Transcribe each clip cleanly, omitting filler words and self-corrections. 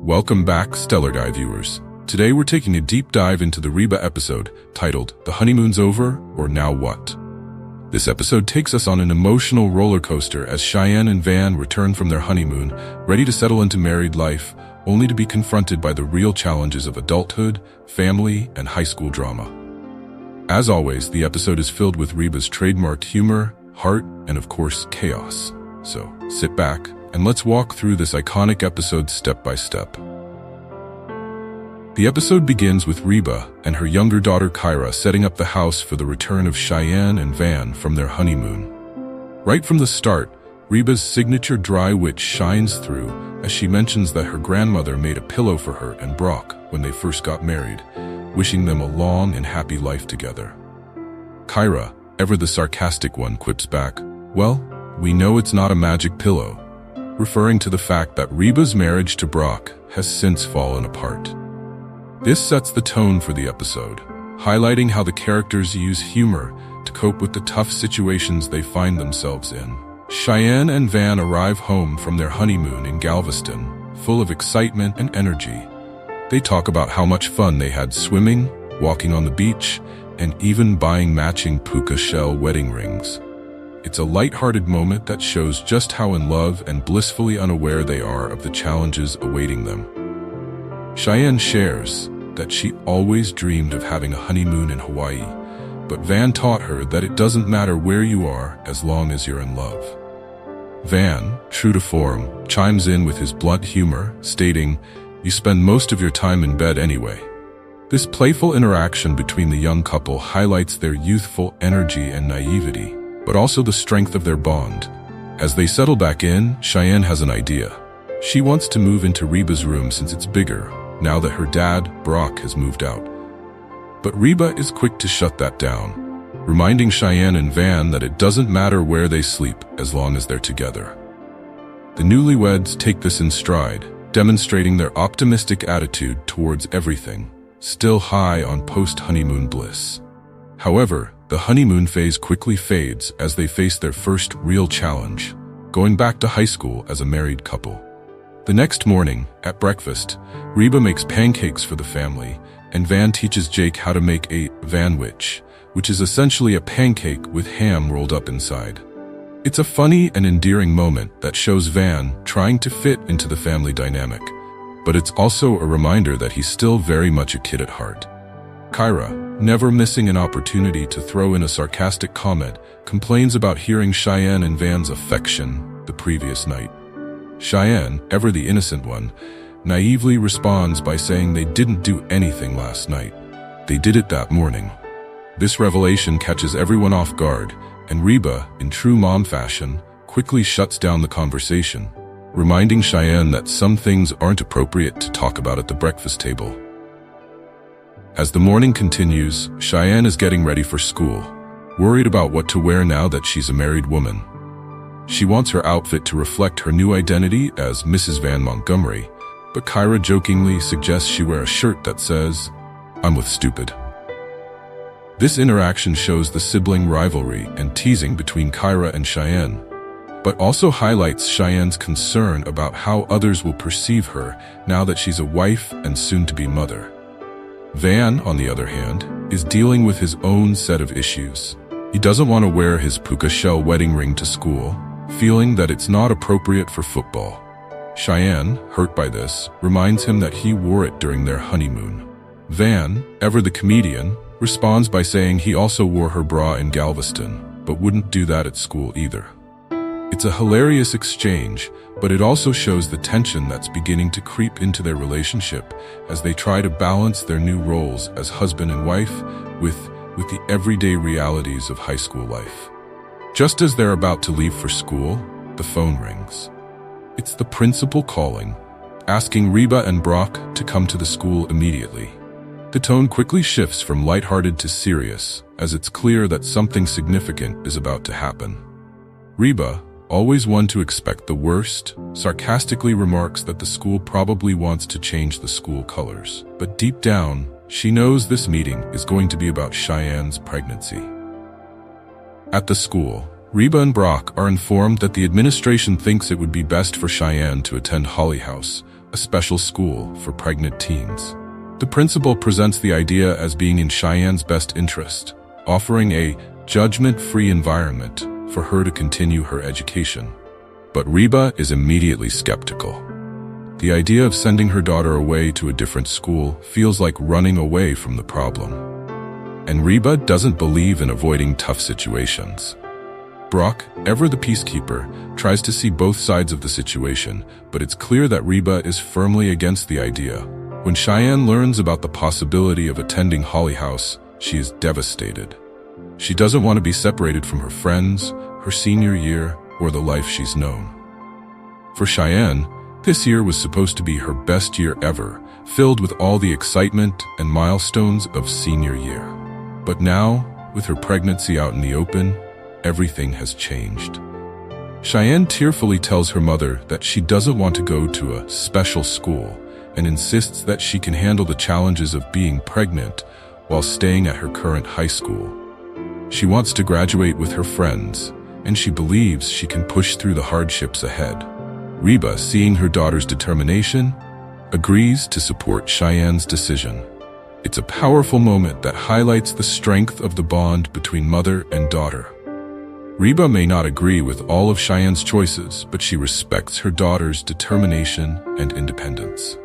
Welcome back, Stellar Guy viewers. Today we're taking a deep dive into the Reba episode, titled The Honeymoon's Over, or Now What? This episode takes us on an emotional roller coaster as Cheyenne and Van return from their honeymoon, ready to settle into married life, only to be confronted by the real challenges of adulthood, family, and high school drama. As always, the episode is filled with Reba's trademarked humor, heart, and of course, chaos. So, sit back, and let's walk through this iconic episode step by step. The episode begins with Reba and her younger daughter Kyra setting up the house for the return of Cheyenne and Van from their honeymoon. Right from the start, Reba's signature dry wit shines through as she mentions that her grandmother made a pillow for her and Brock when they first got married, wishing them a long and happy life together. Kyra, ever the sarcastic one, quips back, "Well, we know it's not a magic pillow," referring to the fact that Reba's marriage to Brock has since fallen apart. This sets the tone for the episode, highlighting how the characters use humor to cope with the tough situations they find themselves in. Cheyenne and Van arrive home from their honeymoon in Galveston, full of excitement and energy. They talk about how much fun they had swimming, walking on the beach, and even buying matching puka shell wedding rings. It's a light-hearted moment that shows just how in love and blissfully unaware they are of the challenges awaiting them. Cheyenne shares that she always dreamed of having a honeymoon in Hawaii, but Van taught her that it doesn't matter where you are as long as you're in love. Van, true to form, chimes in with his blunt humor, stating, "You spend most of your time in bed anyway." This playful interaction between the young couple highlights their youthful energy and naivety, but also the strength of their bond. As they settle back in, Cheyenne has an idea. She wants to move into Reba's room since it's bigger, now that her dad, Brock, has moved out. But Reba is quick to shut that down, reminding Cheyenne and Van that it doesn't matter where they sleep as long as they're together. The newlyweds take this in stride, demonstrating their optimistic attitude towards everything, still high on post-honeymoon bliss. However, the honeymoon phase quickly fades as they face their first real challenge, going back to high school as a married couple. The next morning, at breakfast, Reba makes pancakes for the family, and Van teaches Jake how to make a vanwich, which is essentially a pancake with ham rolled up inside. It's a funny and endearing moment that shows Van trying to fit into the family dynamic, but it's also a reminder that he's still very much a kid at heart. Kyra, never missing an opportunity to throw in a sarcastic comment, complains about hearing Cheyenne and Van's affection the previous night. Cheyenne, ever the innocent one, naively responds by saying they didn't do anything last night. They did it that morning. This revelation catches everyone off guard, and Reba, in true mom fashion, quickly shuts down the conversation, reminding Cheyenne that some things aren't appropriate to talk about at the breakfast table. As the morning continues, Cheyenne is getting ready for school, worried about what to wear now that she's a married woman. She wants her outfit to reflect her new identity as Mrs. Van Montgomery, but Kyra jokingly suggests she wear a shirt that says, "I'm with stupid." This interaction shows the sibling rivalry and teasing between Kyra and Cheyenne, but also highlights Cheyenne's concern about how others will perceive her now that she's a wife and soon-to-be mother. Van, on the other hand, is dealing with his own set of issues. He doesn't want to wear his puka shell wedding ring to school, feeling that it's not appropriate for football. Cheyenne, hurt by this, reminds him that he wore it during their honeymoon. Van, ever the comedian, responds by saying he also wore her bra in Galveston, but wouldn't do that at school either. It's a hilarious exchange, but it also shows the tension that's beginning to creep into their relationship as they try to balance their new roles as husband and wife with the everyday realities of high school life. Just as they're about to leave for school, the phone rings. It's the principal calling, asking Reba and Brock to come to the school immediately. The tone quickly shifts from lighthearted to serious, as it's clear that something significant is about to happen. Reba, always one to expect the worst, sarcastically remarks that the school probably wants to change the school colors. But deep down, she knows this meeting is going to be about Cheyenne's pregnancy. At the school, Reba and Brock are informed that the administration thinks it would be best for Cheyenne to attend Holly House, a special school for pregnant teens. The principal presents the idea as being in Cheyenne's best interest, offering a judgment-free environment for her to continue her education. But Reba is immediately skeptical. The idea of sending her daughter away to a different school feels like running away from the problem. And Reba doesn't believe in avoiding tough situations. Brock, ever the peacekeeper, tries to see both sides of the situation, but it's clear that Reba is firmly against the idea. When Cheyenne learns about the possibility of attending Holly House, she is devastated. She doesn't want to be separated from her friends, her senior year, or the life she's known. For Cheyenne, this year was supposed to be her best year ever, filled with all the excitement and milestones of senior year. But now, with her pregnancy out in the open, everything has changed. Cheyenne tearfully tells her mother that she doesn't want to go to a special school and insists that she can handle the challenges of being pregnant while staying at her current high school. She wants to graduate with her friends, and she believes she can push through the hardships ahead. Reba, seeing her daughter's determination, agrees to support Cheyenne's decision. It's a powerful moment that highlights the strength of the bond between mother and daughter. Reba may not agree with all of Cheyenne's choices, but she respects her daughter's determination and independence.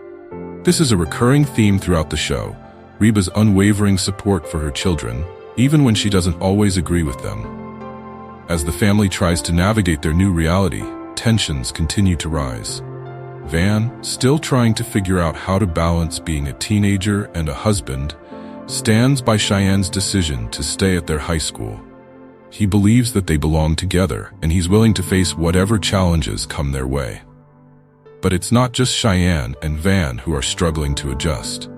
This is a recurring theme throughout the show, Reba's unwavering support for her children, even when she doesn't always agree with them. As the family tries to navigate their new reality, tensions continue to rise. Van, still trying to figure out how to balance being a teenager and a husband, stands by Cheyenne's decision to stay at their high school. He believes that they belong together, and he's willing to face whatever challenges come their way. But it's not just Cheyenne and Van who are struggling to adjust.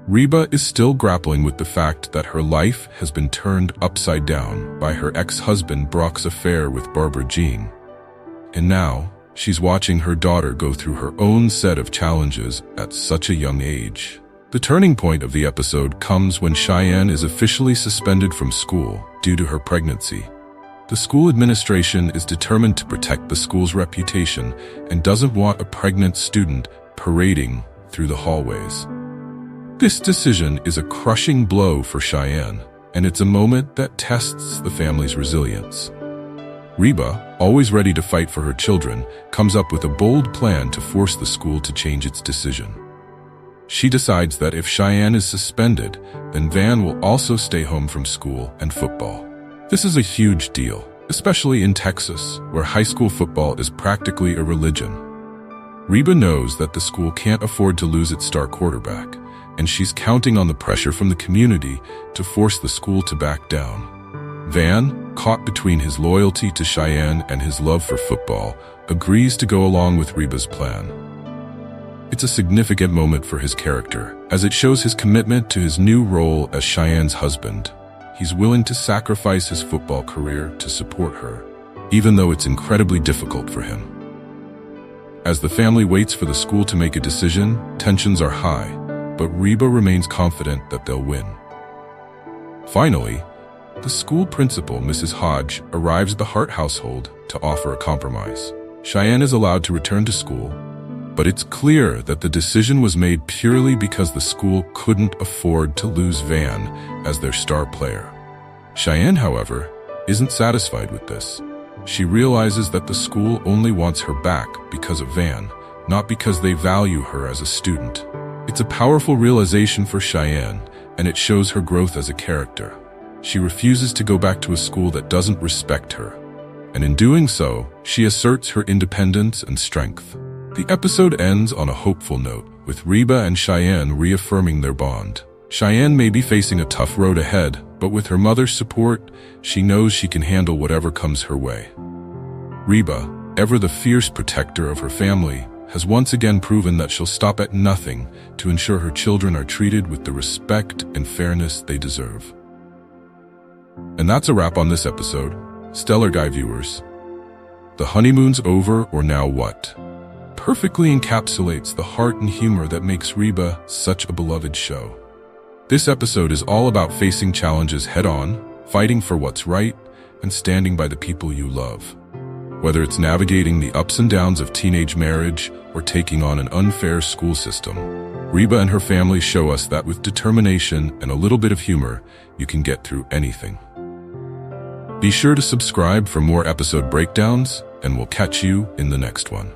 Reba is still grappling with the fact that her life has been turned upside down by her ex-husband Brock's affair with Barbara Jean. And now, she's watching her daughter go through her own set of challenges at such a young age. The turning point of the episode comes when Cheyenne is officially suspended from school due to her pregnancy. The school administration is determined to protect the school's reputation and doesn't want a pregnant student parading through the hallways. This decision is a crushing blow for Cheyenne, and it's a moment that tests the family's resilience. Reba, always ready to fight for her children, comes up with a bold plan to force the school to change its decision. She decides that if Cheyenne is suspended, then Van will also stay home from school and football. This is a huge deal, especially in Texas, where high school football is practically a religion. Reba knows that the school can't afford to lose its star quarterback, and she's counting on the pressure from the community to force the school to back down. Van, caught between his loyalty to Cheyenne and his love for football, agrees to go along with Reba's plan. It's a significant moment for his character, as it shows his commitment to his new role as Cheyenne's husband. He's willing to sacrifice his football career to support her, even though it's incredibly difficult for him. As the family waits for the school to make a decision, tensions are high, but Reba remains confident that they'll win. Finally, the school principal, Mrs. Hodge, arrives at the Hart household to offer a compromise. Cheyenne is allowed to return to school, but it's clear that the decision was made purely because the school couldn't afford to lose Van as their star player. Cheyenne, however, isn't satisfied with this. She realizes that the school only wants her back because of Van, not because they value her as a student. It's a powerful realization for Cheyenne, and it shows her growth as a character. She refuses to go back to a school that doesn't respect her, and in doing so, she asserts her independence and strength. The episode ends on a hopeful note, with Reba and Cheyenne reaffirming their bond. Cheyenne may be facing a tough road ahead, but with her mother's support, she knows she can handle whatever comes her way. Reba, ever the fierce protector of her family, has once again proven that she'll stop at nothing to ensure her children are treated with the respect and fairness they deserve. And that's a wrap on this episode. Stellar Guy viewers. The Honeymoon's Over, or Now What? Perfectly encapsulates the heart and humor that makes Reba such a beloved show. This episode is all about facing challenges head-on, fighting for what's right, and standing by the people you love. Whether it's navigating the ups and downs of teenage marriage or taking on an unfair school system, Reba and her family show us that with determination and a little bit of humor, you can get through anything. Be sure to subscribe for more episode breakdowns, and we'll catch you in the next one.